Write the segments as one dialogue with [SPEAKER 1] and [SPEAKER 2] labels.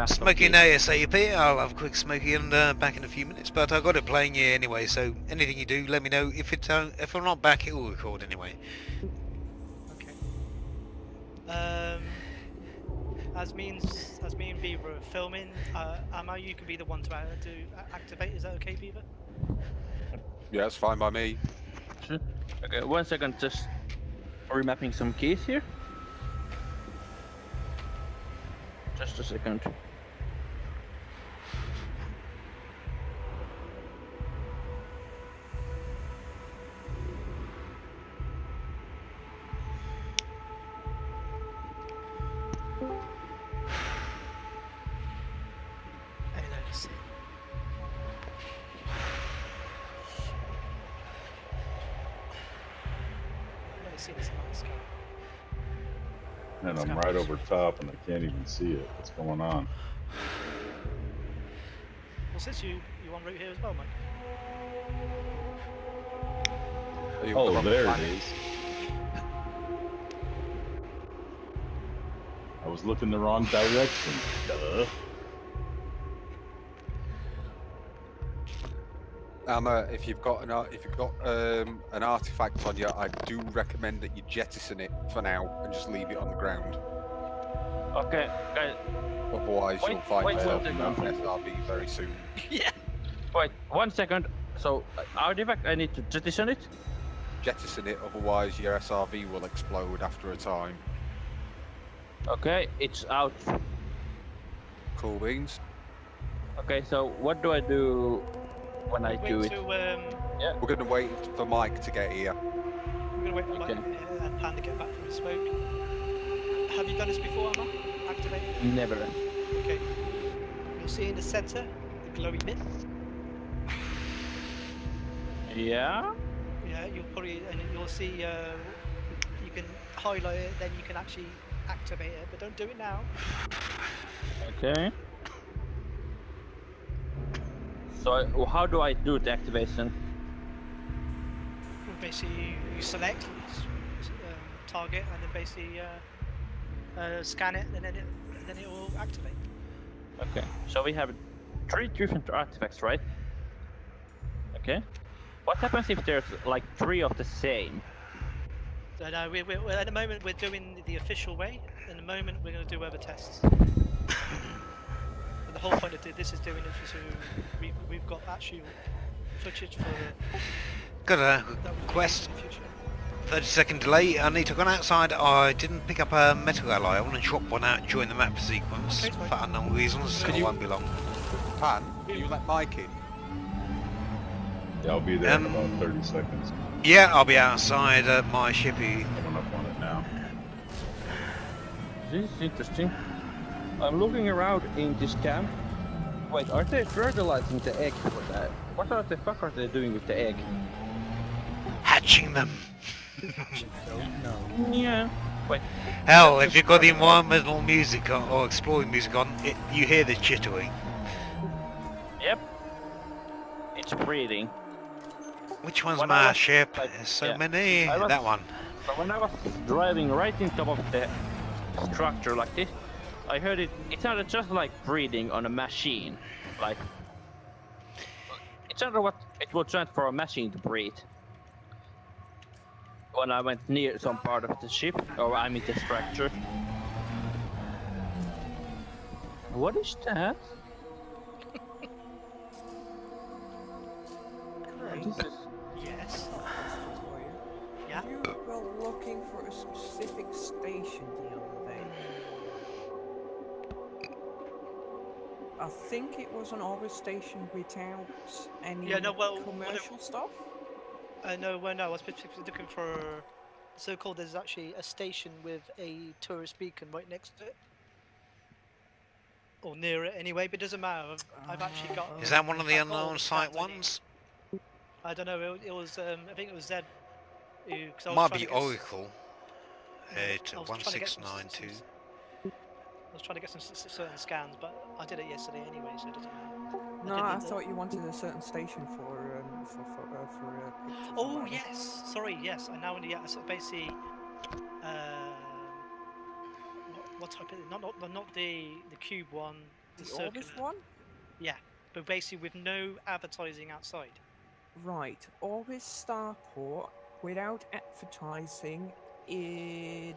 [SPEAKER 1] Smoking ASAP. I'll have a quick smoky and back in a few minutes. But I got it playing here anyway. So anything you do, let me know. If I'm not back, it will record anyway.
[SPEAKER 2] Okay. As me and Beaver are filming, Amma, you can be the one to activate. Is that okay, Beaver?
[SPEAKER 3] Yeah, it's fine by me.
[SPEAKER 4] Sure. Okay, 1 second, just remapping some keys here. Just a second.
[SPEAKER 5] And I'm right over top and I can't even see it. What's going on?
[SPEAKER 2] What's this? You on route here as well, Mike?
[SPEAKER 5] Oh, there it is. I was looking the wrong direction. Duh.
[SPEAKER 3] If you've got an artifact on you, I do recommend that you jettison it for now and just leave it on the ground.
[SPEAKER 4] Okay, guys.
[SPEAKER 3] Otherwise, you'll find yourself in an SRV very soon.
[SPEAKER 2] Yeah.
[SPEAKER 4] Wait, 1 second. So, artifact, I need to jettison it?
[SPEAKER 3] Jettison it, otherwise your SRV will explode after a time.
[SPEAKER 4] Okay, it's out.
[SPEAKER 3] Cool beans.
[SPEAKER 4] Okay, so what do I do when I do it?
[SPEAKER 3] Yeah. We're going to wait for Mike to get here.
[SPEAKER 2] We're going to wait for Mike and Pan to get back from his smoke. Have you done this before, Amma? Activate?
[SPEAKER 4] Never.
[SPEAKER 2] Okay. You'll see in the center, the glowy bit.
[SPEAKER 4] Yeah?
[SPEAKER 2] Yeah, you'll see, you can highlight it, then you can actually activate it, but don't do it now.
[SPEAKER 4] Okay. So how do I do the activation?
[SPEAKER 2] Well, basically, you select target, and then basically scan it, and then it will activate.
[SPEAKER 4] Okay. So we have 3 different artifacts, right? Okay. What happens if there's like 3 of the same?
[SPEAKER 2] So no, we're at the moment we're doing the official way. In the moment we're going to do other tests. But the whole point of this is doing it so we've got actual footage for.
[SPEAKER 1] Got a quest. 30-second delay. I need to go outside. I didn't pick up a metal alloy. I want to drop one out during the map sequence for unknown reasons. So it won't be long.
[SPEAKER 3] Pan, can you let Mike in?
[SPEAKER 5] Yeah, I'll be there in about 30 seconds.
[SPEAKER 1] Yeah, I'll be outside my shippy.
[SPEAKER 5] Coming up on it now.
[SPEAKER 4] This is interesting. I'm looking around in this camp. Wait, are they fertilizing the egg for that? What the fuck are they doing with the egg?
[SPEAKER 1] Hatching them.
[SPEAKER 4] No. Yeah. Wait.
[SPEAKER 1] Hell, if you've got the environmental music on, or exploring music on, you hear the chittering.
[SPEAKER 4] Yep. It's breathing.
[SPEAKER 1] Which one's my ship? There's so many. That one.
[SPEAKER 4] So when I was driving right in top of the structure like this, I heard it sounded just like breathing on a machine. Like, it sounded what it would sound for a machine to breathe. When I went near some part of the ship, or I mean the structure. What is that?
[SPEAKER 2] Yes.
[SPEAKER 6] Yeah. You were looking for a specific station the other day. I think it was an orbit station without any commercial stuff.
[SPEAKER 2] No, I was specifically looking for so-called. There's actually a station with a tourist beacon right next to it, or near it anyway. But it doesn't matter. I've actually got.
[SPEAKER 1] Is that one of the unknown site ones?
[SPEAKER 2] I don't know. It was. I think it was Zed.
[SPEAKER 1] Might be Oracle. 1692.
[SPEAKER 2] I was trying to get some certain scans, but I did it yesterday anyway, so it doesn't matter.
[SPEAKER 6] No, I thought you wanted a certain station for pictures.
[SPEAKER 2] Oh yes, sorry, yes. I now so basically, what type of not the cube one, the circular
[SPEAKER 6] Orbis one?
[SPEAKER 2] Yeah, but basically with no advertising outside.
[SPEAKER 6] Right, Orbis Starport without advertising in.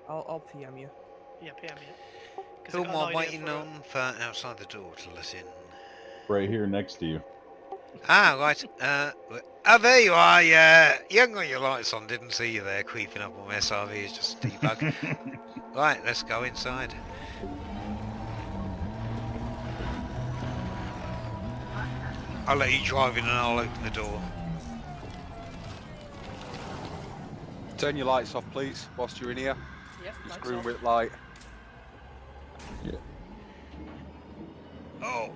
[SPEAKER 6] I'll PM you.
[SPEAKER 2] Yeah, PM you.
[SPEAKER 1] Who am I waiting on for outside the door to let in?
[SPEAKER 5] Right here next to you.
[SPEAKER 1] Ah, right. Oh, there you are. Yeah, you haven't got your lights on. Didn't see you there, creeping up on my SRV. It's just a debug. Right, let's go inside. I'll let you drive in and I'll open the door.
[SPEAKER 3] Turn your lights off, please, whilst you're in here.
[SPEAKER 2] Yep,
[SPEAKER 3] Your
[SPEAKER 2] lights
[SPEAKER 3] screen
[SPEAKER 2] off.
[SPEAKER 3] with light.
[SPEAKER 5] Yeah.
[SPEAKER 1] Oh,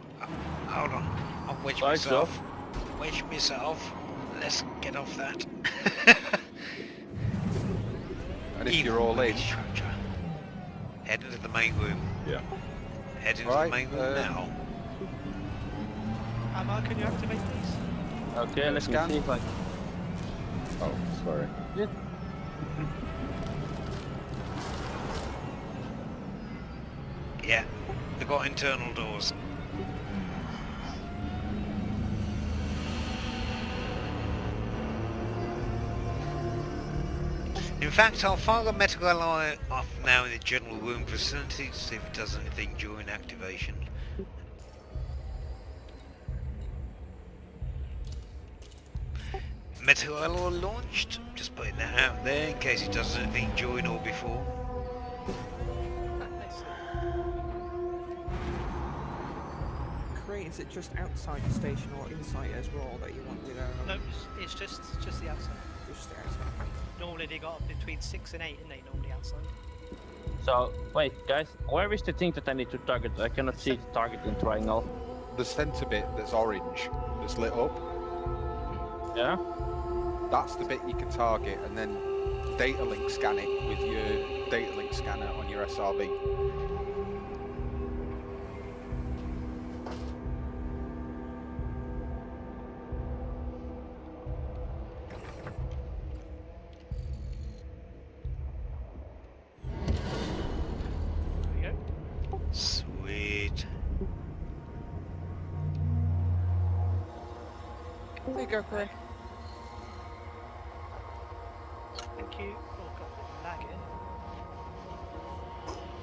[SPEAKER 1] hold on. I'll wedge
[SPEAKER 4] Lights
[SPEAKER 1] myself. Wedge myself. Let's get off that.
[SPEAKER 3] And if you're all in,
[SPEAKER 1] Structure. Head into the main room.
[SPEAKER 5] Yeah.
[SPEAKER 1] Head into
[SPEAKER 3] Right,
[SPEAKER 1] the main room now.
[SPEAKER 2] Amar, can you activate these?
[SPEAKER 4] Okay, let's
[SPEAKER 3] Scan.
[SPEAKER 4] see if I...
[SPEAKER 5] Oh, sorry.
[SPEAKER 1] Yeah, they've got internal doors. In fact, I'll fire a medical alloy off now in the general room vicinity to see if it does anything during activation. Medical alloy launched, just putting that out there in case it does anything during or before.
[SPEAKER 6] Is it just outside the station or inside as well that you want with
[SPEAKER 2] No, it's just the outside.
[SPEAKER 6] just the outside?
[SPEAKER 2] Normally they got between 6 and 8, and they normally outside.
[SPEAKER 4] So, wait, guys, where is the thing that I need to target? I cannot see the target in triangle.
[SPEAKER 3] the centre bit that's orange, that's lit up,
[SPEAKER 4] Yeah?
[SPEAKER 3] that's the bit you can target, and then data link scan it with your data link scanner on your SRV.
[SPEAKER 2] There you go.
[SPEAKER 1] Sweet.
[SPEAKER 6] There you go, Craig.
[SPEAKER 2] Thank you. Oh god, lag it.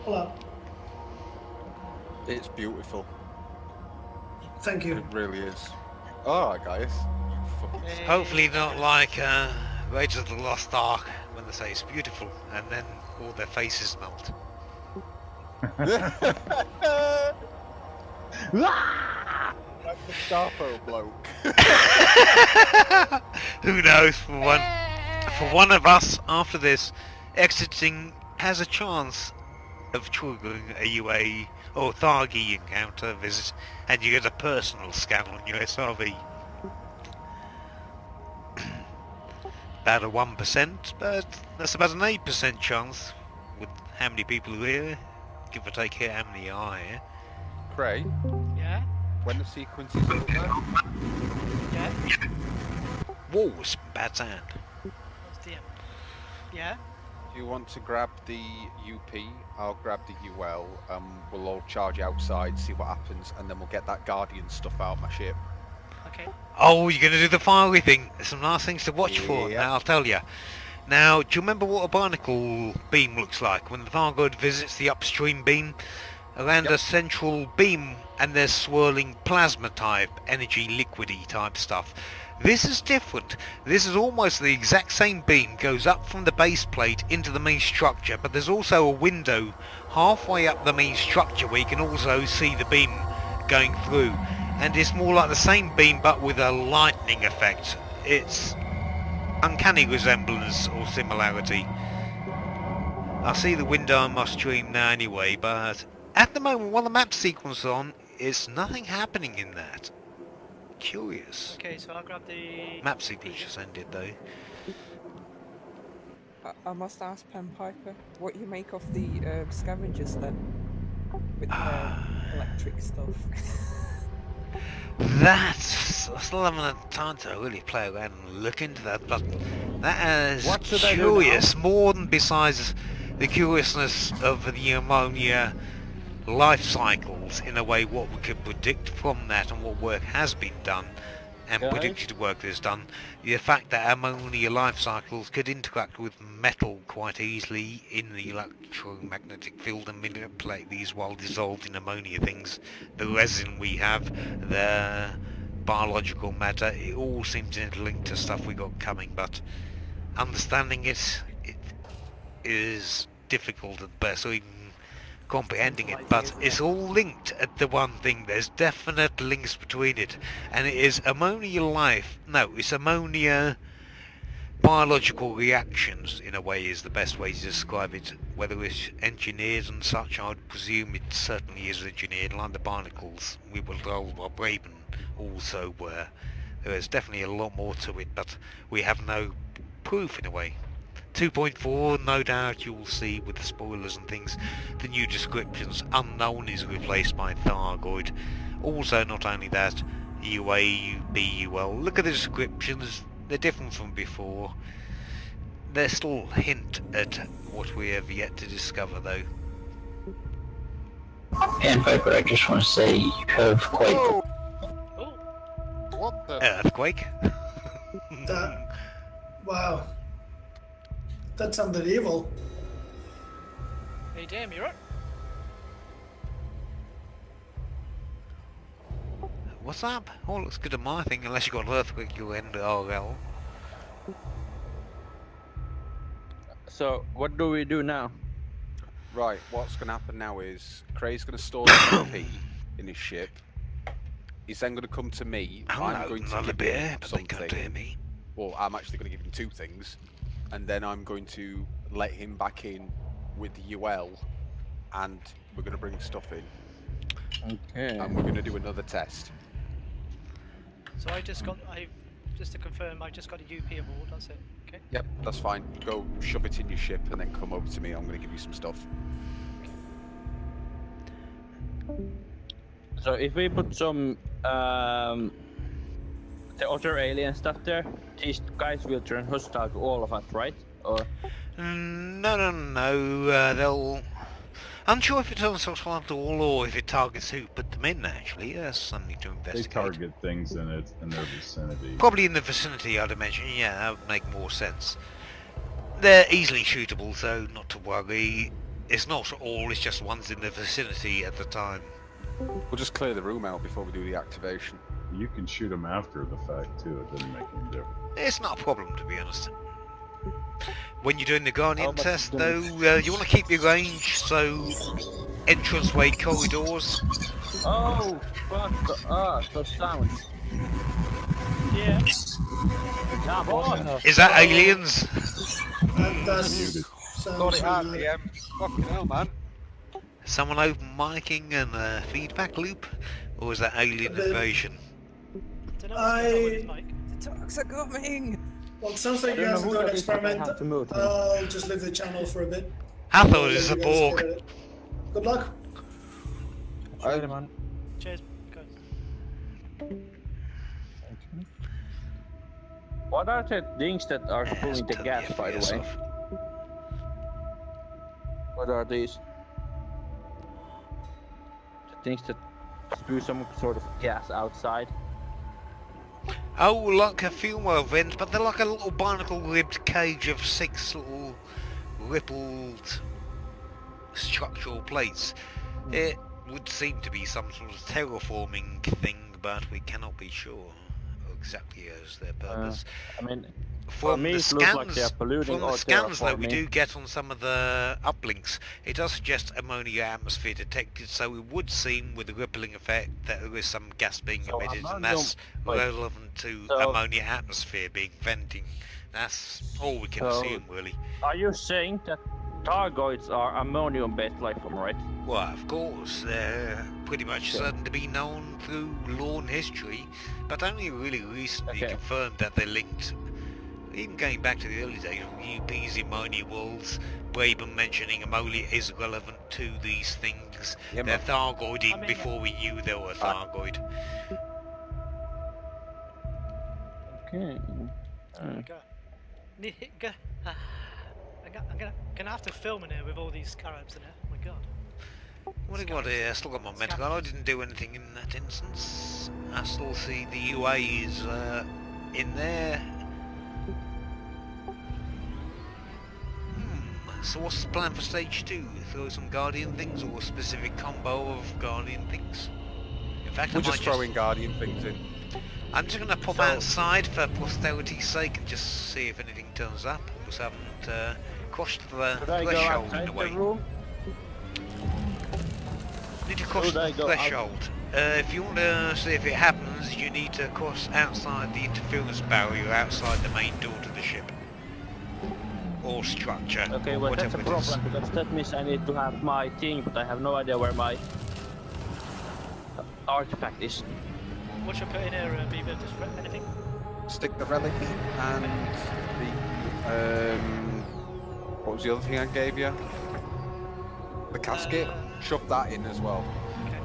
[SPEAKER 7] Hello.
[SPEAKER 3] It's beautiful.
[SPEAKER 7] Thank you.
[SPEAKER 3] It really is. Alright, guys. Fucking
[SPEAKER 1] Hopefully not like Raiders of the Lost Ark when they say it's beautiful and then all their faces melt.
[SPEAKER 3] like the Starpo bloke.
[SPEAKER 1] Who knows, for one of us after this, exiting has a chance of triggering a UA or Thargy encounter visit, and you get a personal scan on your SRV. About a 1%, but that's about an 8% chance with how many people are here, give or take here, how many are here.
[SPEAKER 3] Craig,
[SPEAKER 2] Yeah?
[SPEAKER 3] when the sequence is over,
[SPEAKER 2] Yeah?
[SPEAKER 1] Whoa, some bad sound.
[SPEAKER 2] What's the Yeah?
[SPEAKER 3] if you want to grab the UP, I'll grab the UL, we'll all charge outside, see what happens, and then we'll get that Guardian stuff out of my ship.
[SPEAKER 2] Okay.
[SPEAKER 1] Oh, you're going to do the fiery thing. There's some nice things to watch for,
[SPEAKER 3] Yeah.
[SPEAKER 1] now I'll tell you. Now, do you remember what a barnacle beam looks like when the Thargoid visits the upstream beam? Around a central beam, and there's swirling plasma type, energy liquidy type stuff. This is different. This is almost the exact same beam, goes up from the base plate into the main structure, but there's also a window halfway up the main structure where you can also see the beam going through. And it's more like the same beam but with a lightning effect. It's uncanny resemblance or similarity. I see the window on my stream now anyway, but at the moment while the map sequence is on, it's nothing happening in that. Curious.
[SPEAKER 2] Okay, so I'll grab the...
[SPEAKER 1] Map sequence just ended though.
[SPEAKER 6] I must ask Pen Piper what you make of the scavengers then, with the electric stuff.
[SPEAKER 1] That's... I still haven't had time to really play around and look into that, but that is
[SPEAKER 3] What should I do
[SPEAKER 1] curious, more than besides the curiousness of the ammonia life cycles, in a way what we could predict from that and what work has been done and
[SPEAKER 4] Guys?
[SPEAKER 1] predicted work that's done, the fact that ammonia life cycles could interact with metal quite easily in the electromagnetic field and manipulate these while dissolved in ammonia things, the resin we have, the biological matter, it all seems interlinked to stuff we got coming, but understanding it is difficult at best, or even comprehending it, but it's all linked at the one thing. There's definite links between it, and it is ammonia life. No, it's ammonia biological reactions, in a way, is the best way to describe it. Whether it's engineered and such, I'd presume it certainly is engineered, like the barnacles we were told by Braben also were. There is definitely a lot more to it, but we have no proof, in a way. 2.4, no doubt you will see with the spoilers and things, the new descriptions, unknown is replaced by Thargoid. Also, not only that, UA, BUL, look at the descriptions, they're different from before. They still hint at what we have yet to discover though.
[SPEAKER 8] And Piper, I just want to say you have quite...
[SPEAKER 3] Oh,
[SPEAKER 2] Oh,
[SPEAKER 3] what the?
[SPEAKER 1] Earthquake?
[SPEAKER 7] That, wow. That's unbelievable.
[SPEAKER 2] hey damn, you're up.
[SPEAKER 1] What's up? All looks good on my thing, unless you got an earthquake, you'll end RL.
[SPEAKER 4] So what do we do now?
[SPEAKER 3] Right, what's going to happen now is Cray's going to store the UP in his ship. He's then going to come to me. I'm going to
[SPEAKER 1] not a
[SPEAKER 3] give
[SPEAKER 1] bit,
[SPEAKER 3] him
[SPEAKER 1] but they can't hear
[SPEAKER 3] something.
[SPEAKER 1] me.
[SPEAKER 3] Well, I'm actually going to give him two things, and then I'm going to let him back in with the UL, and we're going to bring stuff in,
[SPEAKER 4] Okay.
[SPEAKER 3] and we're going to do another test.
[SPEAKER 2] So just to confirm, I just got a UP award, that's it. Okay.
[SPEAKER 3] Yep, that's fine. Go shove it in your ship, and then come over to me. I'm going to give you some stuff.
[SPEAKER 4] So if we put some the other alien stuff there, these guys will turn hostile to all of us, right? Or
[SPEAKER 1] No. They'll... Unsure if it turns hostile to all or if it targets who put them in, actually. That's something to
[SPEAKER 5] They
[SPEAKER 1] investigate.
[SPEAKER 5] target things in their vicinity.
[SPEAKER 1] Probably in the vicinity, I'd imagine. Yeah, that would make more sense. They're easily shootable, so not to worry. It's not all, it's just ones in the vicinity at the time.
[SPEAKER 3] We'll just clear the room out before we do the activation.
[SPEAKER 5] You can shoot them after the fact too. It doesn't make any difference.
[SPEAKER 1] It's not a problem, to be honest. When you're doing the Guardian
[SPEAKER 4] Oh, but
[SPEAKER 1] test,
[SPEAKER 4] then-
[SPEAKER 1] though, you want to keep your range, so entranceway corridors.
[SPEAKER 4] oh, fuck! So sounds.
[SPEAKER 2] Yeah.
[SPEAKER 1] Is that aliens?
[SPEAKER 7] And that's
[SPEAKER 5] Muted.
[SPEAKER 7] sounds really bad.
[SPEAKER 3] Fucking hell, man.
[SPEAKER 1] Someone open micing and a feedback loop? Or is that alien
[SPEAKER 7] The-
[SPEAKER 1] invasion?
[SPEAKER 2] Don't know what's going on with his mic.
[SPEAKER 6] The dogs are coming!
[SPEAKER 7] Well, it sounds like you guys are doing an experiment. I'll just leave the channel for a bit.
[SPEAKER 1] I thought it was
[SPEAKER 7] Let
[SPEAKER 1] a
[SPEAKER 7] you guys
[SPEAKER 1] Borg.
[SPEAKER 7] get at it. Good luck.
[SPEAKER 2] Cheers, guys.
[SPEAKER 4] What are the things that are spewing the
[SPEAKER 1] Turn
[SPEAKER 4] gas,
[SPEAKER 1] the
[SPEAKER 4] by the
[SPEAKER 1] FPS
[SPEAKER 4] way?
[SPEAKER 1] off.
[SPEAKER 4] What are these? The things that spew some sort of gas outside.
[SPEAKER 1] Oh, like a fuel vent, but they're like a little barnacle-ribbed cage of 6 little rippled structural plates. It would seem to be some sort of terraforming thing, but we cannot be sure exactly as their purpose.
[SPEAKER 4] I mean,
[SPEAKER 1] From
[SPEAKER 4] me,
[SPEAKER 1] the
[SPEAKER 4] it looks like they are
[SPEAKER 1] scans,
[SPEAKER 4] polluting
[SPEAKER 1] from the
[SPEAKER 4] or
[SPEAKER 1] scans that we
[SPEAKER 4] terraforming.
[SPEAKER 1] do get on some of the uplinks, it does suggest ammonia atmosphere detected, so it would seem with the rippling effect that there is some gas being
[SPEAKER 4] So
[SPEAKER 1] emitted, and
[SPEAKER 4] ammonium-
[SPEAKER 1] that's
[SPEAKER 4] wait.
[SPEAKER 1] relevant to
[SPEAKER 4] So-
[SPEAKER 1] ammonia atmosphere being venting. That's all we can
[SPEAKER 4] So-
[SPEAKER 1] assume, really.
[SPEAKER 4] Are you saying that Targoids are ammonium-based life form, right?
[SPEAKER 1] Well, of course, they're pretty much certain to be known through lore and history, but only really recently
[SPEAKER 4] Okay.
[SPEAKER 1] confirmed that they're linked. Even going back to the early days of UP's ammonia worlds, Braben mentioning ammonia is relevant to these things.
[SPEAKER 3] Yeah,
[SPEAKER 1] They're
[SPEAKER 3] man.
[SPEAKER 1] Thargoiding
[SPEAKER 2] I mean,
[SPEAKER 1] before we knew they were Thargoid.
[SPEAKER 4] Okay.
[SPEAKER 2] Go. I'm gonna have to film in here with all these scarabs in it. Oh my god.
[SPEAKER 1] What have I got here? Still got my medical. I didn't do anything in that instance. I still see the UA is in there. So what's the plan for stage 2? Throw some Guardian things or a specific combo of Guardian things? In fact,
[SPEAKER 3] We're just throwing Guardian things in.
[SPEAKER 1] I'm just going to pop outside for posterity's sake and just see if anything turns up. Just haven't crossed the threshold in a way. Need to cross the threshold. If you want to see if it happens, you need to cross outside the interference barrier outside the main door to the ship. Or structure.
[SPEAKER 4] Okay, well that's a problem because that means I need to have my thing, but I have no idea where my artifact is.
[SPEAKER 2] What should I put in here, Beaver? Just anything?
[SPEAKER 3] Stick the relic and the what was the other thing I gave you? The casket. Shove that in as well.
[SPEAKER 2] Okay.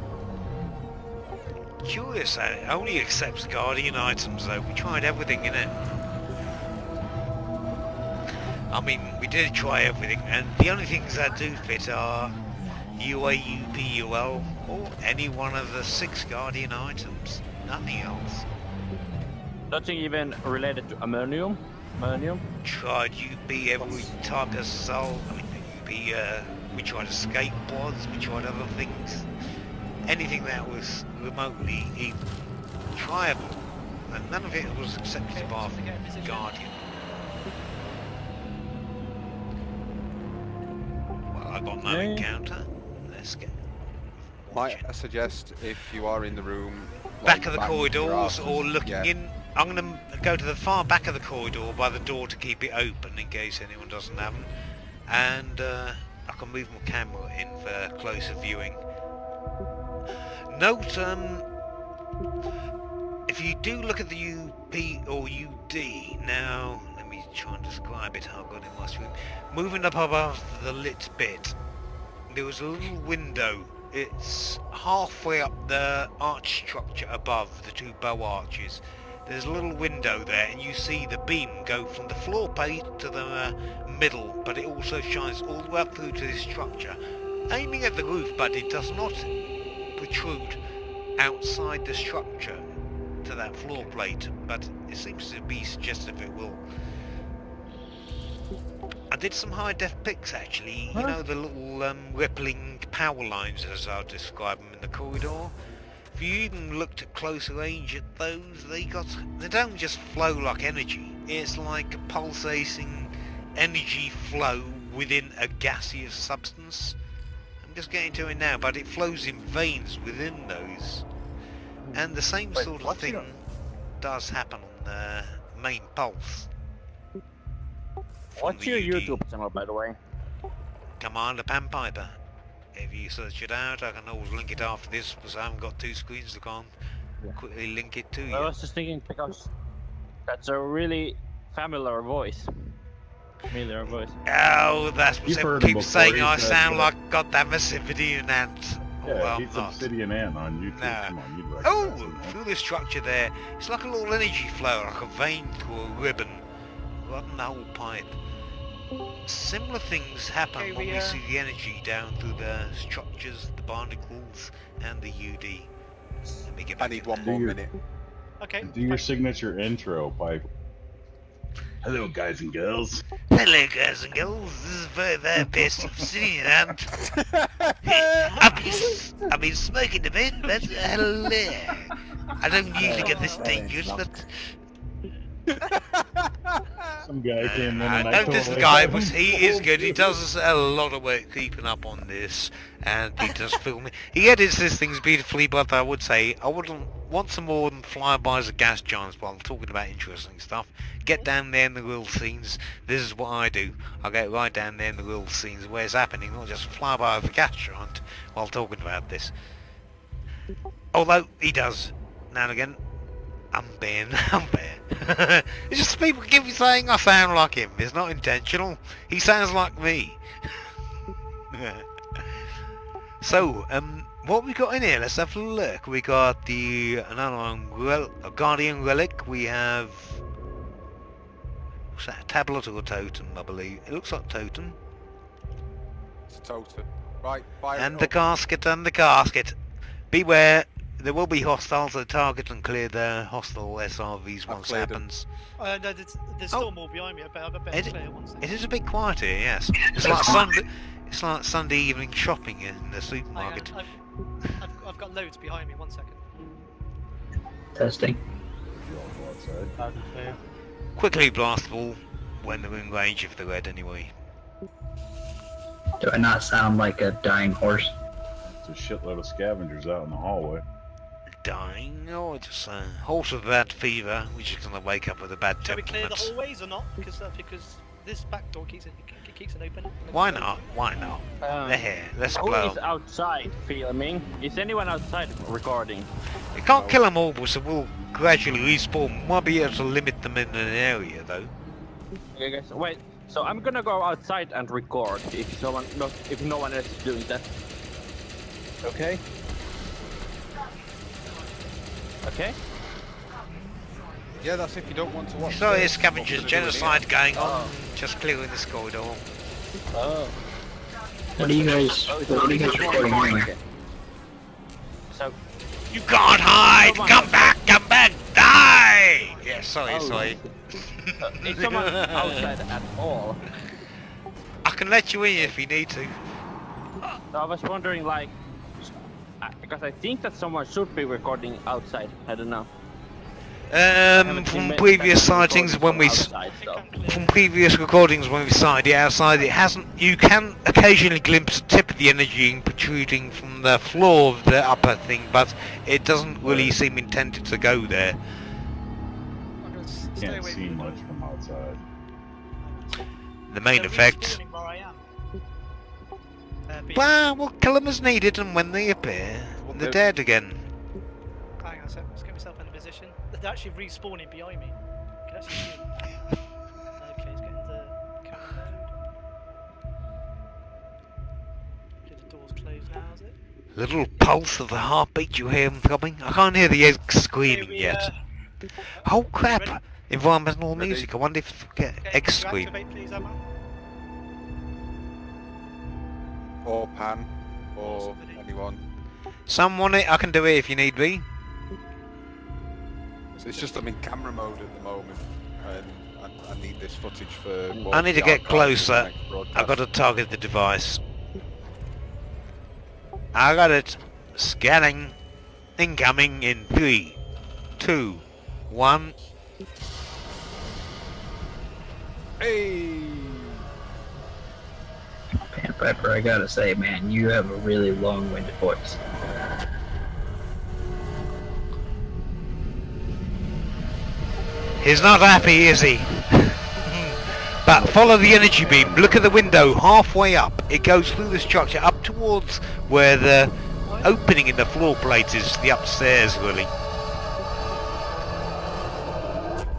[SPEAKER 1] Curious that it only accepts Guardian items though. We tried everything in it. I mean, we did try everything, and the only things that do fit are UA, UP, UL, or any one of the 6 Guardian items. Nothing else.
[SPEAKER 4] Nothing even related to ammonium?
[SPEAKER 1] Tried UP every type of cell. I mean, UP, we tried escape pods, we tried other things. Anything that was remotely even triable, and none of it was accepted by Guardian. I got no encounter. Let's get.
[SPEAKER 3] Might I suggest if you are in the room,
[SPEAKER 1] Back of the corridors or looking in. I'm going to go to the far back of the corridor by the door to keep it open in case anyone doesn't have them. And I can move my camera in for closer viewing. Note, if you do look at the UP or UD, now let me try and describe it how I got in my screen. Moving up above the lit bit, there was a little window. It's halfway up the arch structure above the 2 bow arches. There's a little window there and you see the beam go from the floor plate to the middle, but it also shines all the way up through to this structure, aiming at the roof, but it does not protrude outside the structure to that floor plate, but it seems to be suggestive it will. I did some high def pics actually, you know, the little rippling power lines as I'll describe them in the corridor. If you even looked at closer range at those, they don't just flow like energy, it's like a pulsating energy flow within a gaseous substance. I'm just getting to it now, but it flows in veins within those. And the same sort of thing does happen on the main pulse.
[SPEAKER 4] What's your YouTube channel, by the way?
[SPEAKER 1] Commander Panpiper. If you search it out, I can always link it after this because I haven't got 2 screens to can't quickly link it to you.
[SPEAKER 4] I was just thinking because that's a really familiar voice.
[SPEAKER 1] Oh, that's what everyone keeps saying. I sound like got that Obsidian ant.
[SPEAKER 5] Yeah, he's Obsidian Ant on YouTube.
[SPEAKER 1] No.
[SPEAKER 5] Come on, you'd
[SPEAKER 1] Oh, through this structure there, it's like a little energy flow, like a vein through a ribbon, running the whole pipe. Similar things happen when we see the energy down through the structures, the barnacles, and the UD. Let me get back.
[SPEAKER 3] I need 1 more minute.
[SPEAKER 2] Okay.
[SPEAKER 5] Do your signature intro, Pipe. Hello, guys and girls.
[SPEAKER 1] Hello, guys and girls. This is the best Obsidian Ant. I've been smoking a bit, but hello. I don't usually get this dangerous, but.
[SPEAKER 5] Some guy came in and
[SPEAKER 1] I noticed the guy, but he is good. He does a lot of work keeping up on this, and he does filming. He edits these things beautifully, but I would say I wouldn't want some more than flybys of gas giants while talking about interesting stuff. Get down there in the real scenes. This is what I do. I get right down there in the real scenes where it's happening, not just flyby of a gas giant while talking about this. Although he does now and again. I'm being. It's just people keep saying I sound like him. It's not intentional. He sounds like me. So, what we got in here? Let's have a look. We got the another Guardian relic. We have What's that? A tablet or a totem, I believe. It looks like totem.
[SPEAKER 3] It's a totem. Right, fire
[SPEAKER 1] And
[SPEAKER 3] it
[SPEAKER 1] the
[SPEAKER 3] up.
[SPEAKER 1] casket, and the casket. Beware, there will be hostiles at the target, and clear the hostile SRVs once it
[SPEAKER 3] cleared 'em.
[SPEAKER 1] happens.
[SPEAKER 2] No, there's still more behind me. I better clear one second.
[SPEAKER 1] It is a bit quiet here, yes. It's like Sunday evening shopping in the supermarket.
[SPEAKER 2] I've got loads behind me. 1 second.
[SPEAKER 8] Testing.
[SPEAKER 5] You all go outside.
[SPEAKER 1] Quickly blastable when they're in range if they're red anyway.
[SPEAKER 8] Do I not sound like a dying horse?
[SPEAKER 5] It's a shitload of scavengers out in the hallway.
[SPEAKER 1] Dying, or just a horse with bad fever, which is going to wake up with a bad
[SPEAKER 2] Shall we clear the
[SPEAKER 1] temperament.
[SPEAKER 2] hallways or not? Because this back door keeps it open.
[SPEAKER 1] Why not? Why not? They're here. Let's
[SPEAKER 4] Who
[SPEAKER 1] blow
[SPEAKER 4] is
[SPEAKER 1] 'em.
[SPEAKER 4] outside filming? Is anyone outside recording?
[SPEAKER 1] You can't kill them all, so we'll gradually respawn. Might be able to limit them in an area, though.
[SPEAKER 4] Okay, guys, wait. So I'm gonna go outside and record if no one else is doing that. Okay. Okay.
[SPEAKER 3] Yeah, that's if you don't want to watch.
[SPEAKER 1] Sorry,
[SPEAKER 3] this.
[SPEAKER 1] scavengers,
[SPEAKER 3] What we're gonna do in
[SPEAKER 1] genocide going on. Just clearing this corridor.
[SPEAKER 4] Oh.
[SPEAKER 8] What are you guys recording anyway?
[SPEAKER 4] So
[SPEAKER 1] You can't hide! Come back! Come back! Die! Yeah, sorry.
[SPEAKER 4] is someone outside at all?
[SPEAKER 1] I can let you in if you need to.
[SPEAKER 4] So I was wondering, like, because I think that someone should be recording outside. I don't know.
[SPEAKER 1] From previous sightings when we from previous recordings when we sighted outside, it hasn't. You can occasionally glimpse a tip of the energy protruding from the floor of the upper thing, but it doesn't really seem intended to go there.
[SPEAKER 2] I'm gonna stay
[SPEAKER 5] Can't
[SPEAKER 2] away
[SPEAKER 5] see
[SPEAKER 2] from
[SPEAKER 5] much from outside.
[SPEAKER 1] The main
[SPEAKER 2] They're
[SPEAKER 1] effect.
[SPEAKER 2] respawning where I am.
[SPEAKER 1] Well, we'll kill them as needed, and when they appear, they're dead again.
[SPEAKER 2] Hang on a sec, let's get myself in a position. They're actually respawning behind me. I can actually see them. Okay, let's get into camera mode. Okay, the door's closed now, is it?
[SPEAKER 1] Little pulse of the heartbeat, you hear them coming? I can't hear the eggs screaming
[SPEAKER 2] Okay,
[SPEAKER 1] yet. Oh crap!
[SPEAKER 2] ready?
[SPEAKER 1] Environmental
[SPEAKER 3] Ready?
[SPEAKER 1] music, I wonder if we get
[SPEAKER 2] Okay,
[SPEAKER 1] eggs
[SPEAKER 2] can you
[SPEAKER 1] scream.
[SPEAKER 2] activate, please, Emma?
[SPEAKER 3] Or Pan, or
[SPEAKER 2] Somebody.
[SPEAKER 3] anyone.
[SPEAKER 1] Someone, I can do it if you need me.
[SPEAKER 3] So it's just I'm in camera mode at the moment, and I need this footage for.
[SPEAKER 1] I need to
[SPEAKER 3] the
[SPEAKER 1] get
[SPEAKER 3] archive for the
[SPEAKER 1] closer.
[SPEAKER 3] next broadcast.
[SPEAKER 1] I've got to target the device. I got it. Scanning. Incoming in 3, 2, 1.
[SPEAKER 3] Hey!
[SPEAKER 8] Pan Piper, I gotta say, man, you have a really long-winded voice.
[SPEAKER 1] He's not happy, is he? But follow the energy beam. Look at the window halfway up. It goes through the structure up towards where the opening in the floor plate is, the upstairs, really.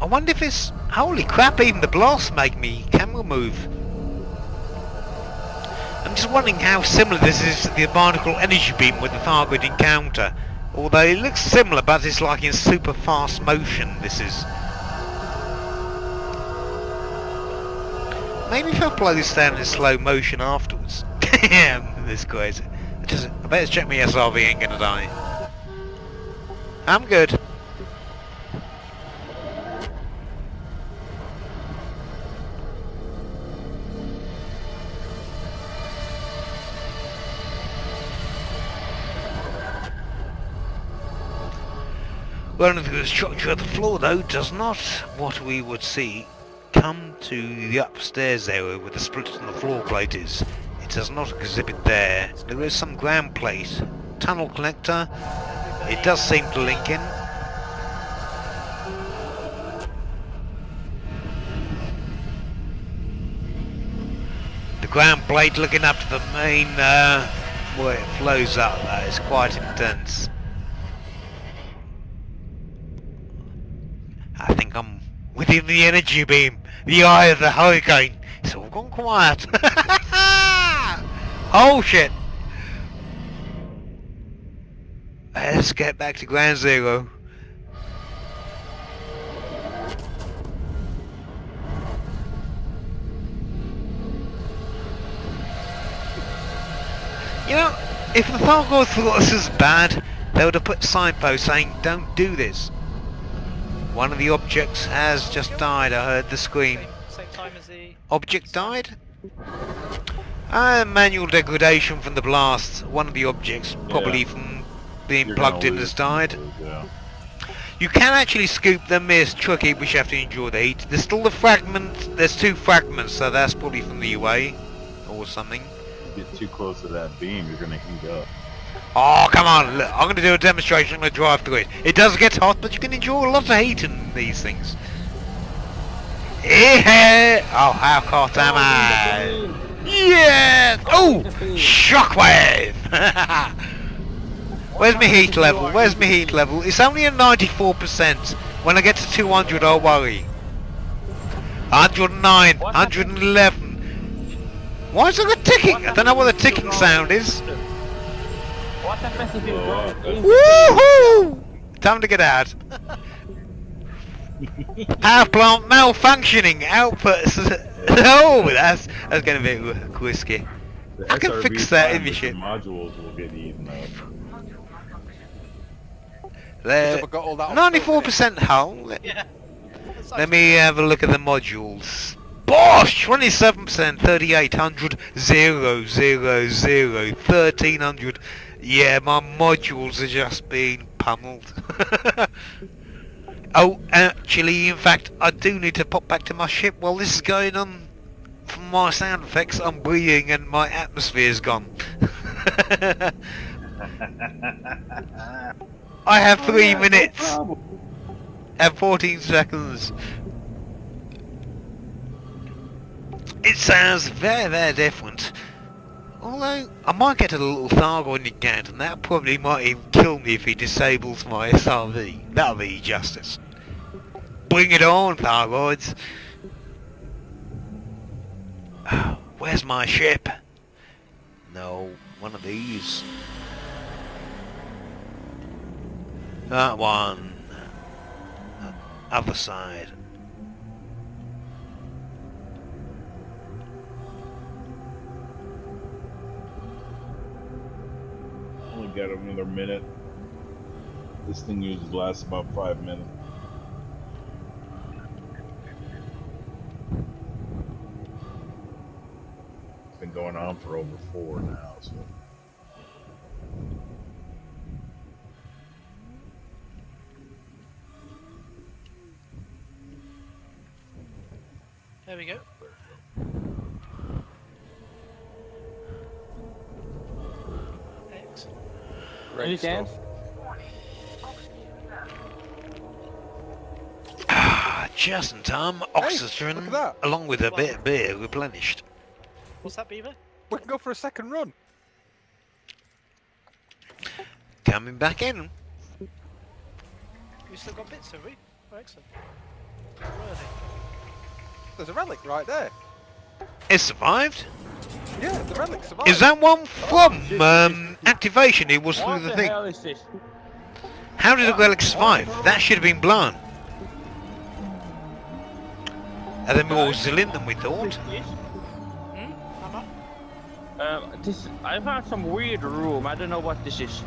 [SPEAKER 1] I wonder if it's... Holy crap, even the blast make me camera move. I'm just wondering how similar this is to the barnacle energy beam with the target encounter. Although it looks similar, but it's like in super fast motion, this is. Maybe if I play this down in slow motion afterwards. This is crazy. I better check my SRV ain't gonna die. I'm good. Running through the structure of the floor, though, does not what we would see come to the upstairs area where the split on the floor plate is. It does not exhibit there. There is some ground plate. Tunnel connector. It does seem to link in. The ground plate looking up to the main, where it flows up, that is quite intense. I think I'm within the energy beam, the eye of the hurricane. It's all gone quiet. Oh shit! Let's get back to ground zero. You know, if the Thargoids thought this was bad, they would have put signposts saying, don't do this. One of the objects has just died, I heard the scream.
[SPEAKER 2] Same time as the...
[SPEAKER 1] Object died? Manual degradation from the blast. One of the objects, probably from being
[SPEAKER 5] You're
[SPEAKER 1] plugged
[SPEAKER 5] gonna
[SPEAKER 1] in,
[SPEAKER 5] lose
[SPEAKER 1] has died.
[SPEAKER 5] those, yeah.
[SPEAKER 1] You can actually scoop them, it's tricky, but you have to endure the heat. There's still the fragment, there's 2 fragments, so that's probably from the UA, or something.
[SPEAKER 5] Get too close to that beam, you're gonna heat up.
[SPEAKER 1] Oh, come on, look, I'm going to do a demonstration, I'm going to drive through it. It does get hot, but you can endure a lot of heat in these things. Yeah! Oh, how hot am I? Yes! Oh! Shockwave! Where's my heat level? Where's my heat level? It's only at 94%. When I get to 200, I'll worry. 109, 111. Why is there a ticking? I don't know what the ticking sound is.
[SPEAKER 4] What happens if you go in?
[SPEAKER 1] Woohoo! Time to get out. Power plant malfunctioning. Outputs. Oh, that's going to be risky.
[SPEAKER 5] The
[SPEAKER 1] I can
[SPEAKER 5] SRB
[SPEAKER 1] fix that in
[SPEAKER 5] time
[SPEAKER 1] the
[SPEAKER 5] with
[SPEAKER 1] ship.
[SPEAKER 5] the modules will get eaten up.
[SPEAKER 1] They're
[SPEAKER 3] I've got all that on
[SPEAKER 1] 94% hull.
[SPEAKER 2] Yeah.
[SPEAKER 1] Let me have a look at the modules. Bosh! 27%, 3800, 000, 1300. Yeah, my modules are just being pummeled. Oh, actually, in fact, I do need to pop back to my ship while this is going on. From my sound effects, I'm breathing and my atmosphere's gone. I have 3 minutes and 14 seconds. It sounds very, very different. Although, I might get a little Thargoid encounter, and that probably might even kill me if he disables my SRV. That'll be justice. Bring it on, Thargoids! Where's my ship? No, one of these. That one. Other side.
[SPEAKER 5] Only got another minute. This thing usually lasts about 5 minutes. It's been going on for over 4 now, so.
[SPEAKER 2] There we go. Excellent.
[SPEAKER 3] Great
[SPEAKER 4] Understand?
[SPEAKER 3] stuff.
[SPEAKER 1] Just in time,
[SPEAKER 3] look
[SPEAKER 1] oxygen,
[SPEAKER 3] at that.
[SPEAKER 1] along with a bit of beer, replenished.
[SPEAKER 2] What's that, Beaver?
[SPEAKER 3] We can go for a second run.
[SPEAKER 1] Coming back in.
[SPEAKER 2] We still got bits, have we? Oh, excellent. Where are they?
[SPEAKER 3] There's a relic right there.
[SPEAKER 1] It survived.
[SPEAKER 3] Yeah, the relic survived.
[SPEAKER 1] Is that one from activation? It was through
[SPEAKER 4] What
[SPEAKER 1] the
[SPEAKER 4] the
[SPEAKER 1] thing.
[SPEAKER 4] hell is this?
[SPEAKER 1] How did the relic survive? That should have been blown. Are they more resilient than we thought?
[SPEAKER 4] This I found some weird room. I don't know what this is.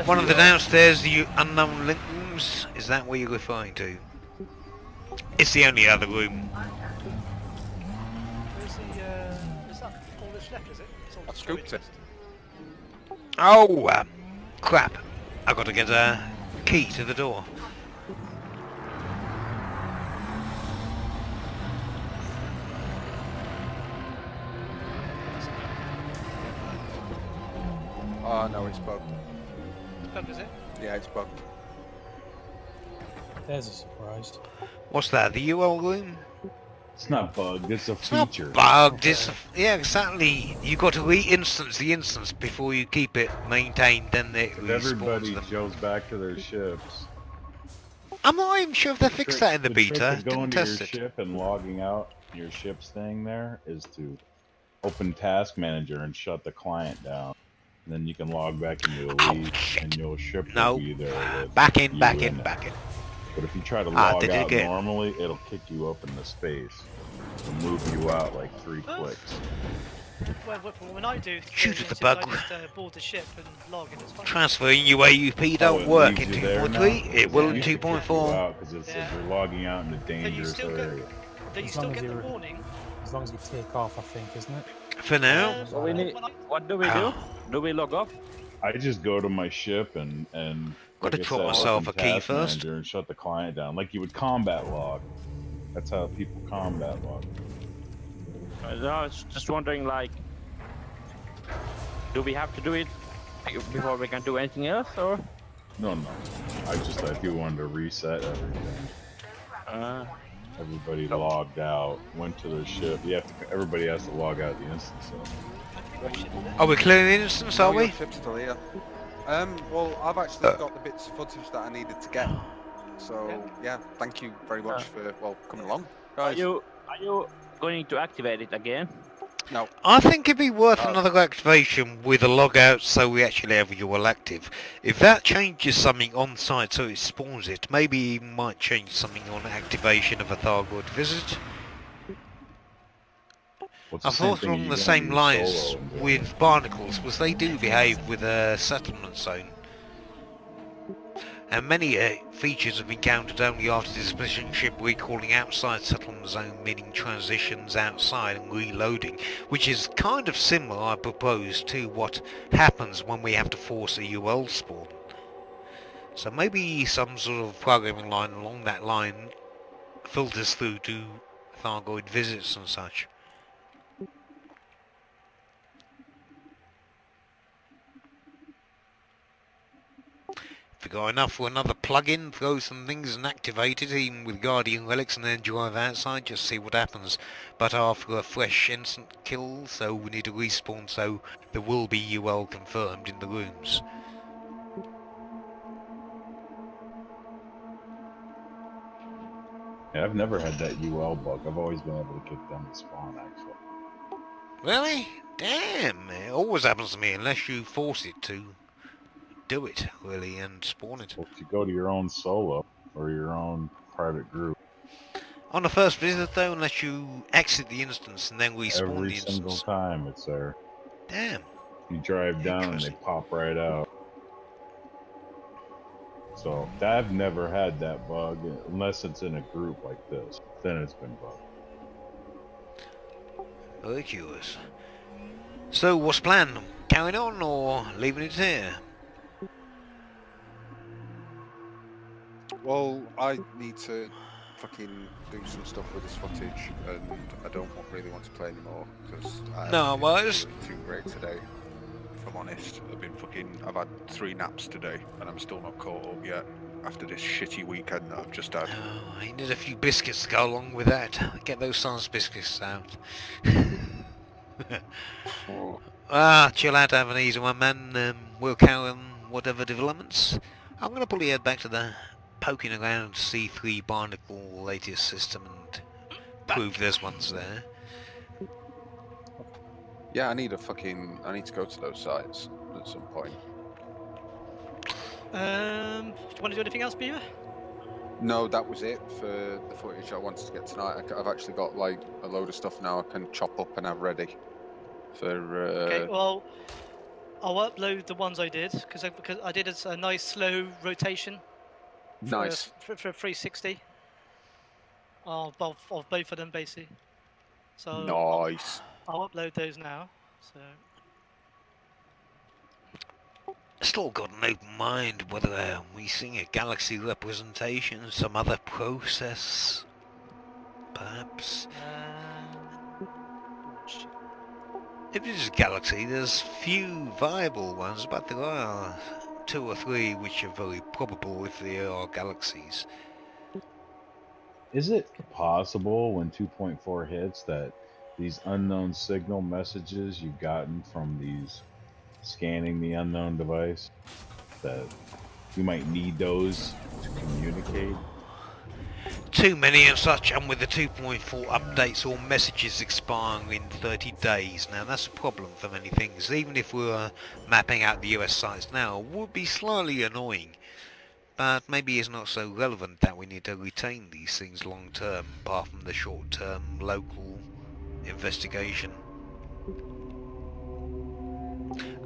[SPEAKER 1] One of the downstairs, the unknown link rooms. Is that what you're referring to? It's the only other room.
[SPEAKER 2] Where's the, is that all that's left, is it? It's all
[SPEAKER 3] I've scooped it.
[SPEAKER 1] Oh, crap. I've got to get a key to the door.
[SPEAKER 3] Oh no, it's bugged.
[SPEAKER 2] It's bugged, is it?
[SPEAKER 3] Yeah, it's bugged.
[SPEAKER 9] There's a surprise.
[SPEAKER 1] What's that, the UL room?
[SPEAKER 5] It's not bugged, it's a
[SPEAKER 1] It's not
[SPEAKER 5] feature.
[SPEAKER 1] bugged, it's... Yeah, exactly. You got to re-instance the instance before you keep it maintained, then it
[SPEAKER 5] If
[SPEAKER 1] respawns
[SPEAKER 5] everybody
[SPEAKER 1] them.
[SPEAKER 5] goes back to their ships.
[SPEAKER 1] I'm not even sure if they fixed that in the
[SPEAKER 5] trick
[SPEAKER 1] beta.
[SPEAKER 5] of going
[SPEAKER 1] Didn't
[SPEAKER 5] to your
[SPEAKER 1] test it.
[SPEAKER 5] ship and logging out your ship staying there is to open Task Manager and shut the client down. And then you can log back into Elite and your ship
[SPEAKER 1] No.
[SPEAKER 5] will be there. with
[SPEAKER 1] Back in,
[SPEAKER 5] you
[SPEAKER 1] back in,
[SPEAKER 5] it.
[SPEAKER 1] back in.
[SPEAKER 5] But if you try to
[SPEAKER 1] Ah,
[SPEAKER 5] log
[SPEAKER 1] did it
[SPEAKER 5] out
[SPEAKER 1] again.
[SPEAKER 5] normally, it'll kick you up into space and move you out like 3 clicks.
[SPEAKER 2] Well, when I do
[SPEAKER 1] Shoot at the
[SPEAKER 2] experiences,
[SPEAKER 1] bug.
[SPEAKER 2] I just board the ship and log, and it's fine.
[SPEAKER 1] Transferring UAUP
[SPEAKER 5] Oh,
[SPEAKER 1] don't
[SPEAKER 5] it
[SPEAKER 1] work in
[SPEAKER 5] leaves you there now?
[SPEAKER 1] 2.3. It will in
[SPEAKER 5] Used to kick you
[SPEAKER 1] 2.4.
[SPEAKER 5] out because it says
[SPEAKER 2] Yeah.
[SPEAKER 5] you're logging out in a
[SPEAKER 2] So you
[SPEAKER 5] dangerous
[SPEAKER 2] still get,
[SPEAKER 5] area.
[SPEAKER 2] do you
[SPEAKER 9] As long
[SPEAKER 2] still
[SPEAKER 9] as
[SPEAKER 2] get the
[SPEAKER 9] you're-
[SPEAKER 2] warning?
[SPEAKER 9] As long as you take off, I think, isn't it?
[SPEAKER 1] For now.
[SPEAKER 4] So we need.
[SPEAKER 2] When I-
[SPEAKER 4] What do we do? Do we log off?
[SPEAKER 5] I just go to my ship and like
[SPEAKER 1] Gotta
[SPEAKER 5] I
[SPEAKER 1] drop
[SPEAKER 5] said,
[SPEAKER 1] myself
[SPEAKER 5] open
[SPEAKER 1] a key
[SPEAKER 5] task
[SPEAKER 1] first.
[SPEAKER 5] manager and shut the client down, like you would combat log. That's how people combat log.
[SPEAKER 4] I was just wondering, like, do we have to do it before we can do anything else, or?
[SPEAKER 5] No. I thought you wanted to reset everything. Everybody logged out, went to their ship. Everybody has to log out of the instance. So.
[SPEAKER 1] Are we clearing the instance, are
[SPEAKER 3] No,
[SPEAKER 1] we?
[SPEAKER 3] your ship's still here. Well, I've actually got the bits of footage that I needed to get. So yeah, thank you very much for coming along,
[SPEAKER 4] Are
[SPEAKER 3] guys.
[SPEAKER 4] you going to activate it again?
[SPEAKER 3] No.
[SPEAKER 1] I think it'd be worth another activation with a logout so we actually have UL active. If that changes something on site so it spawns it, maybe it might change something on activation of a Thargoid visit. I thought along the same lines with barnacles, because they do behave with a settlement zone. And many features have been counted only after dismissing ship recalling outside settlement zone, meaning transitions outside and reloading, which is kind of similar, I propose, to what happens when we have to force a UL spawn. So maybe some sort of programming line along that line filters through to Thargoid visits and such. If we got enough for another plug-in, throw some things and activate it, even with Guardian Relics, and then drive outside, just see what happens. But after a fresh instant kill, so we need to respawn, so there will be UL confirmed in the rooms.
[SPEAKER 5] Yeah, I've never had that UL bug. I've always been able to kick them to spawn, actually.
[SPEAKER 1] Really? Damn, it always happens to me unless you force it to do it, really, and spawn it.
[SPEAKER 5] Well, if you go to your own solo or your own private group.
[SPEAKER 1] On the first visit though, unless you exit the instance and then respawn
[SPEAKER 5] Every
[SPEAKER 1] the instance.
[SPEAKER 5] single time it's there.
[SPEAKER 1] Damn.
[SPEAKER 5] You drive down and they pop right out. So I've never had that bug unless it's in a group like this. Then it's been bugged.
[SPEAKER 1] Very curious. So what's the plan? Carrying on or leaving it here?
[SPEAKER 3] Well, I need to fucking do some stuff with this footage, and I don't really want to play anymore because
[SPEAKER 1] No, well,
[SPEAKER 3] too great today. If I'm honest, I've had 3 naps today, and I'm still not caught up yet after this shitty weekend that I've just had.
[SPEAKER 1] Oh, I need a few biscuits to go along with that. Get those Sans biscuits out. Chill out, have an easy one, man. We'll carry on whatever developments. I'm gonna probably head back to the poking around C3 Barnacle latest system and prove there's ones there.
[SPEAKER 3] Yeah, I need to go to those sites at some point.
[SPEAKER 2] Do you want to do anything else, Beaver?
[SPEAKER 3] No, that was it for the footage I wanted to get tonight. I've actually got like a load of stuff now I can chop up and have ready for.
[SPEAKER 2] Okay, well, I'll upload the ones I did because I did a nice slow rotation.
[SPEAKER 3] Nice.
[SPEAKER 2] For 360. Of both of them basically. So
[SPEAKER 3] Nice.
[SPEAKER 2] I'll upload those now. So.
[SPEAKER 1] Still got an open mind whether we seeing a galaxy representation, some other process, perhaps. If it is a galaxy, there's few viable ones, but there are 2 or 3 which are very probable if they are galaxies.
[SPEAKER 5] Is it possible when 2.4 hits that these unknown signal messages you've gotten from these scanning the unknown device, that you might need those to communicate?
[SPEAKER 1] Too many and such, and with the 2.4 updates, all messages expiring in 30 days. Now that's a problem for many things. Even if we were mapping out the US sites now, it would be slightly annoying. But maybe it's not so relevant that we need to retain these things long term, apart from the short term local investigation.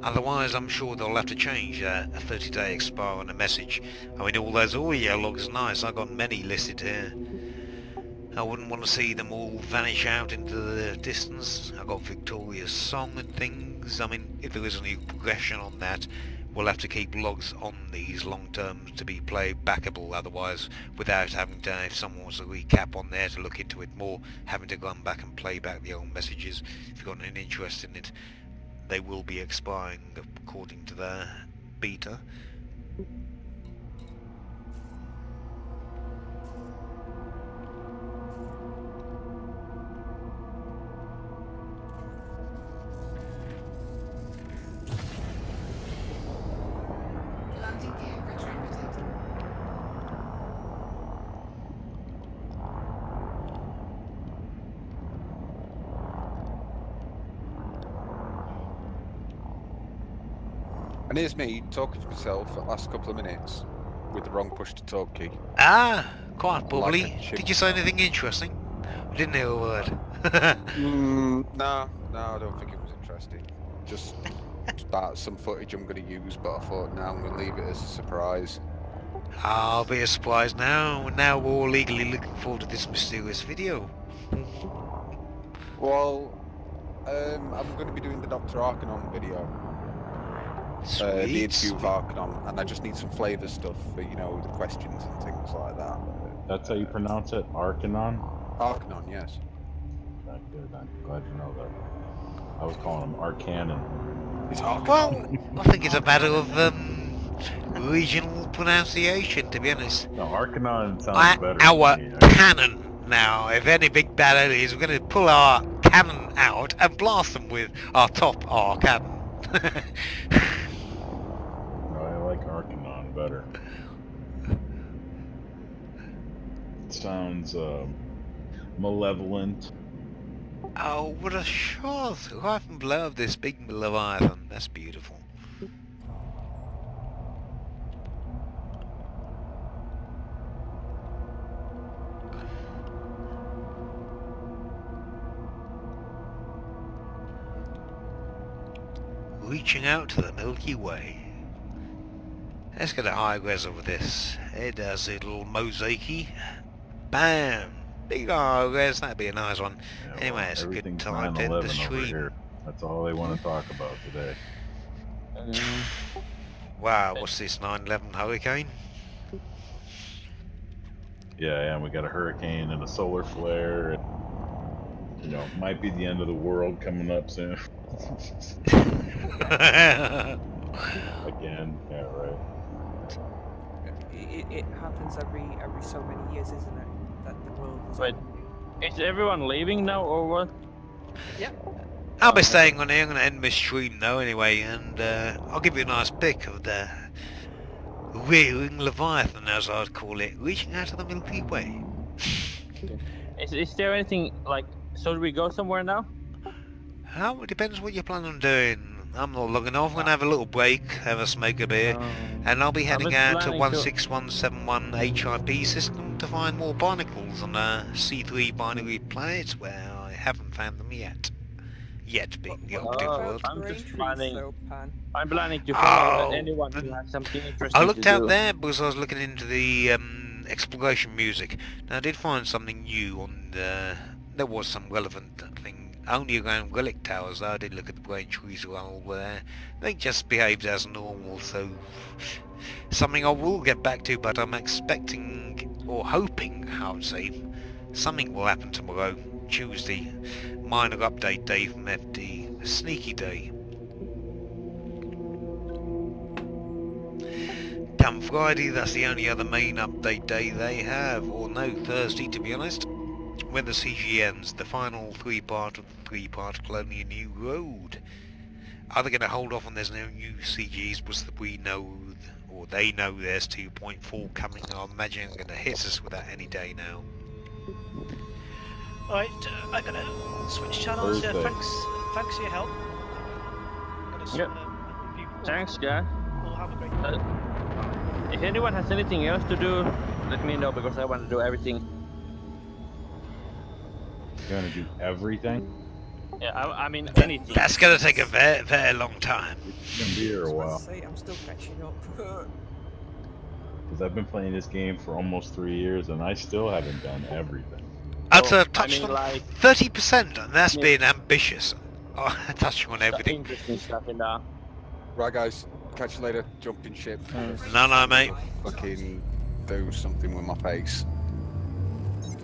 [SPEAKER 1] Otherwise, I'm sure they'll have to change a 30-day expire on a message. I mean, all those audio logs are nice. I've got many listed here. I wouldn't want to see them all vanish out into the distance. I've got Victoria's song and things. I mean, if there is any progression on that, we'll have to keep logs on these long term to be play backable. Otherwise, without having to, if someone wants a recap on there to look into it more, having to go back and play back the old messages. If you've got an interest in it, they will be expiring according to the beta.
[SPEAKER 10] Landing gear retracted.
[SPEAKER 3] And here's me talking to myself for the last couple of minutes with the wrong push to talk key.
[SPEAKER 1] Ah, quite
[SPEAKER 3] Like
[SPEAKER 1] probably.
[SPEAKER 3] a chip
[SPEAKER 1] Did you say anything interesting? I didn't hear a word.
[SPEAKER 3] No, I don't think it was interesting. Just some footage I'm going to use, but I thought now I'm going to leave it as a surprise.
[SPEAKER 1] I'll be a surprise now. Now we're all eagerly looking forward to this mysterious video.
[SPEAKER 3] Well, I'm going to be doing the Dr. Arcanon video. The
[SPEAKER 1] Sweet.
[SPEAKER 3] interview with Arcanon, and I just need some flavour stuff for, you know, the questions and things like that.
[SPEAKER 5] That's how you pronounce it? Arcanon?
[SPEAKER 3] Arcanon, yes.
[SPEAKER 5] Not good. I'm glad you know that. I was calling him Arcanon.
[SPEAKER 3] It's Arcanon.
[SPEAKER 1] Well, I think it's a matter of regional pronunciation, to be honest.
[SPEAKER 5] No, Arcanon sounds better.
[SPEAKER 1] Our
[SPEAKER 5] to me.
[SPEAKER 1] cannon now. If any big bad aliens, we're going to pull our cannon out and blast them with our cannon.
[SPEAKER 5] I like Arcanon better. It sounds malevolent.
[SPEAKER 1] Oh, what a shot! Right from below of this big Leviathan. That's beautiful. Reaching out to the Milky Way. Let's get a high res over this. It does a little mosaicy. Bam! Big high res, that'd be a nice one.
[SPEAKER 5] Yeah,
[SPEAKER 1] Anyway, it's a good
[SPEAKER 5] everything's
[SPEAKER 1] time to end the
[SPEAKER 5] 9/11 over
[SPEAKER 1] stream.
[SPEAKER 5] here. That's all they want to talk about today.
[SPEAKER 1] Wow, what's this, 9/11 hurricane?
[SPEAKER 5] Yeah, and we got a hurricane and a solar flare. And, you know, might be the end of the world coming up soon. Again, yeah, right.
[SPEAKER 6] It happens every so many years, isn't it? That the world is.
[SPEAKER 4] Wait, is everyone leaving now or what?
[SPEAKER 1] I'll be staying on here. I'm going to end my stream though anyway, and I'll give you a nice pic of the rearing Leviathan, as I'd call it, reaching out to the Milky Way.
[SPEAKER 4] Is there anything like? So do we go somewhere now?
[SPEAKER 1] It depends what you plan on doing. I'm not logging off. I'm going to have a little break, have a smoke a beer, and I'll be heading out to 16171 HIP system to find more barnacles on a C3 binary planet where I haven't found them yet. Yet being the operative world.
[SPEAKER 4] I'm just planning.
[SPEAKER 6] So, Pan.
[SPEAKER 4] I'm planning to follow anyone who has something interesting
[SPEAKER 1] I looked
[SPEAKER 4] to
[SPEAKER 1] out
[SPEAKER 4] do.
[SPEAKER 1] there because I was looking into the exploration music. Now I did find something new on the... There was some relevant thing only around relic towers though. I did look at the brain trees around over there. They just behaved as normal, so something I will get back to, but I'm expecting or hoping, I would say, something will happen tomorrow, Tuesday. Minor update day from FD, sneaky day. Come Friday, that's the only other main update day they have, or no, Thursday to be honest. When the CG ends, the final three-part of the three-part Colonial New Road. Are they going to hold off on there's no new CGs because we know, or they know there's 2.4 coming? I imagine they're going to hit us with that any day now.
[SPEAKER 2] Alright, I'm gonna switch channels.
[SPEAKER 5] Thursday.
[SPEAKER 2] Thanks for your help.
[SPEAKER 4] Yep. Thanks, guys.
[SPEAKER 2] We'll have a great day.
[SPEAKER 4] If anyone has anything else to do, let me know because I want to do everything.
[SPEAKER 5] You're gonna do everything?
[SPEAKER 4] Yeah, I mean anything.
[SPEAKER 1] That's gonna take a very, very long time.
[SPEAKER 5] It's gonna be here a while.
[SPEAKER 6] Say, I'm still catching up.
[SPEAKER 5] Because I've been playing this game for almost 3 years and I still haven't done everything.
[SPEAKER 1] I'd
[SPEAKER 4] So,
[SPEAKER 1] have touched
[SPEAKER 4] I mean,
[SPEAKER 1] on
[SPEAKER 4] like
[SPEAKER 1] 30%, and that's
[SPEAKER 4] Yeah.
[SPEAKER 1] being ambitious. Oh, touching on everything.
[SPEAKER 4] interesting stuff in there.
[SPEAKER 3] Right, guys. Catch you later. Jumping ship.
[SPEAKER 1] No, mate.
[SPEAKER 3] Fucking do something with my pace.